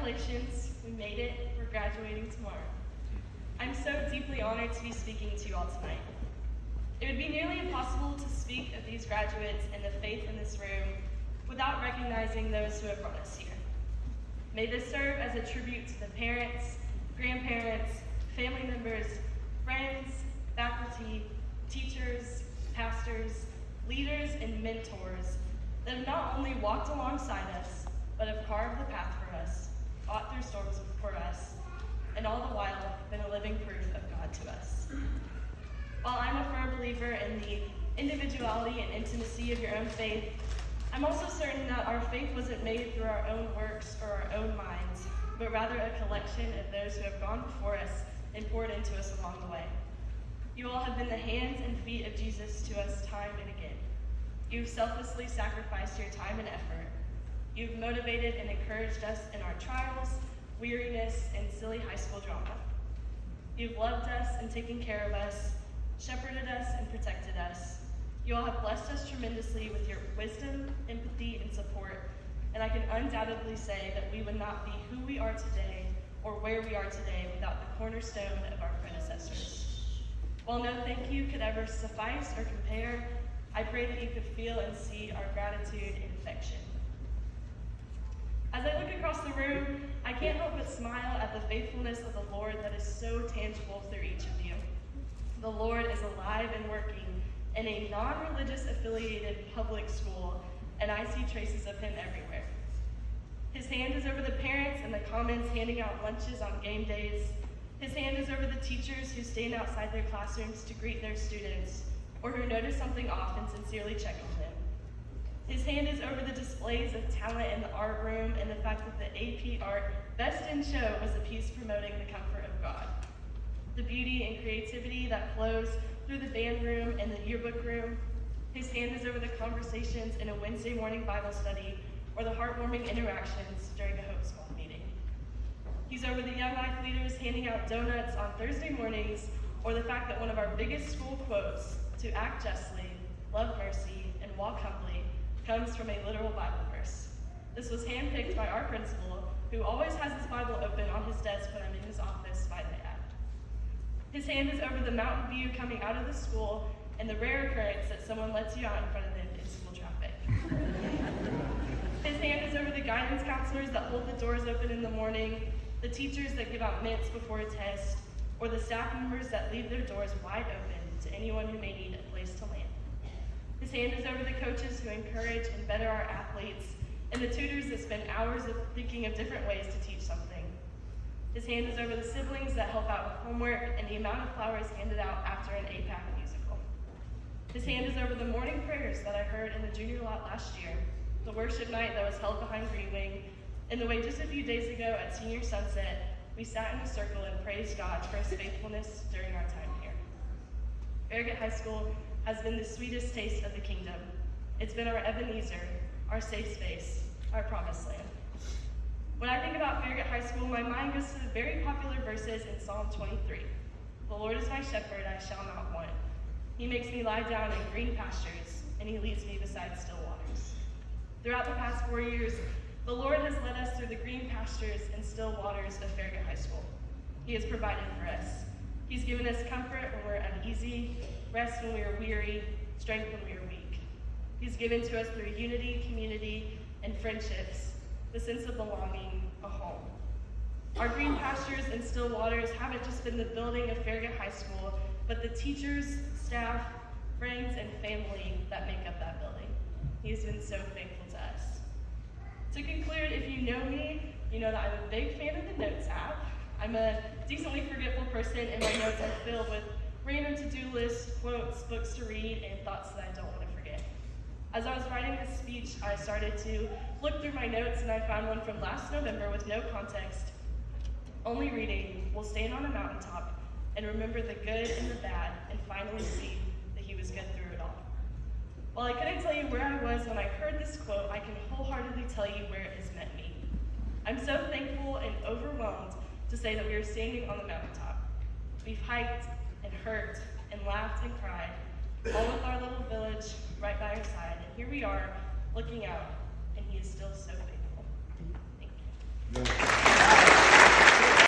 Congratulations, we made it. We're graduating tomorrow. I'm so deeply honored to be speaking to you all tonight. It would be nearly impossible to speak of these graduates and the faith in this room without recognizing those who have brought us here. May this serve as a tribute to the parents, grandparents, family members, friends, faculty, teachers, pastors, leaders, and mentors that have not only walked alongside us, but have carved the path for us, fought through storms for us, and all the while been a living proof of God to us. While I'm a firm believer in the individuality and intimacy of your own faith, I'm also certain that our faith wasn't made through our own works or our own minds, but rather a collection of those who have gone before us and poured into us along the way. You all have been the hands and feet of Jesus to us time and again. You've selflessly sacrificed your time and effort. You've motivated and encouraged us in our trials, weariness, and silly high school drama. You've loved us and taken care of us, shepherded us and protected us. You all have blessed us tremendously with your wisdom, empathy, and support, and I can undoubtedly say that we would not be who we are today or where we are today without the cornerstone of our predecessors. While no thank you could ever suffice or compare, I pray that you could feel and see our gratitude and affection. As I look across the room, I can't help but smile at the faithfulness of the Lord that is so tangible through each of you. The Lord is alive and working in a non-religious affiliated public school, and I see traces of him everywhere. His hand is over the parents in the commons handing out lunches on game days. His hand is over the teachers who stand outside their classrooms to greet their students, or who notice something off and sincerely check on them. His hand is over the displays of talent in the art room and the fact that the AP Art Best in Show was a piece promoting the comfort of God. The beauty and creativity that flows through the band room and the yearbook room. His hand is over the conversations in a Wednesday morning Bible study or the heartwarming interactions during a Hope Small meeting. He's over the young life leaders handing out donuts on Thursday mornings, or the fact that one of our biggest school quotes, to act justly, love mercy, and walk humbly, comes from a literal Bible verse. This was handpicked by our principal, who always has his Bible open on his desk when I'm in his office by the app. His hand is over the mountain view coming out of the school and the rare occurrence that someone lets you out in front of them in school traffic. His hand is over the guidance counselors that hold the doors open in the morning, the teachers that give out mints before a test, or the staff members that leave their doors wide open to anyone who may need a place to land. His hand is over the coaches who encourage and better our athletes, and the tutors that spend hours thinking of different ways to teach something. His hand is over the siblings that help out with homework and the amount of flowers handed out after an APAC musical. His hand is over the morning prayers that I heard in the junior lot last year, the worship night that was held behind Green Wing, and the way just a few days ago at Senior Sunset, we sat in a circle and praised God for his faithfulness during our time here. Farragut High School has been the sweetest taste of the kingdom. It's been our Ebenezer, our safe space, our promised land. When I think about Farragut High School, my mind goes to the very popular verses in Psalm 23. The Lord is my shepherd, I shall not want. He makes me lie down in green pastures, and he leads me beside still waters. Throughout the past 4 years, the Lord has led us through the green pastures and still waters of Farragut High School. He has provided for us. He's given us comfort when we're uneasy, rest when we are weary, strength when we are weak. He's given to us through unity, community, and friendships, the sense of belonging, a home. Our green pastures and still waters haven't just been the building of Farragut High School, but the teachers, staff, friends, and family that make up that building. He has been so faithful to us. To conclude, if you know me, you know that I'm a big fan of the Notes app. I'm a decently forgetful person, and my notes are filled with random to-do lists, quotes, books to read, and thoughts that I don't want to forget. As I was writing this speech, I started to look through my notes, and I found one from last November with no context. Only reading, we'll stand on a mountaintop and remember the good and the bad, and finally see that he was good through it all. While I couldn't tell you where I was when I heard this quote, I can wholeheartedly tell you where it has met me. I'm so thankful and overwhelmed to say that we are standing on the mountaintop. We've hiked and hurt and laughed and cried, all with our little village right by our side, and here we are looking out, and he is still so faithful. Thank you.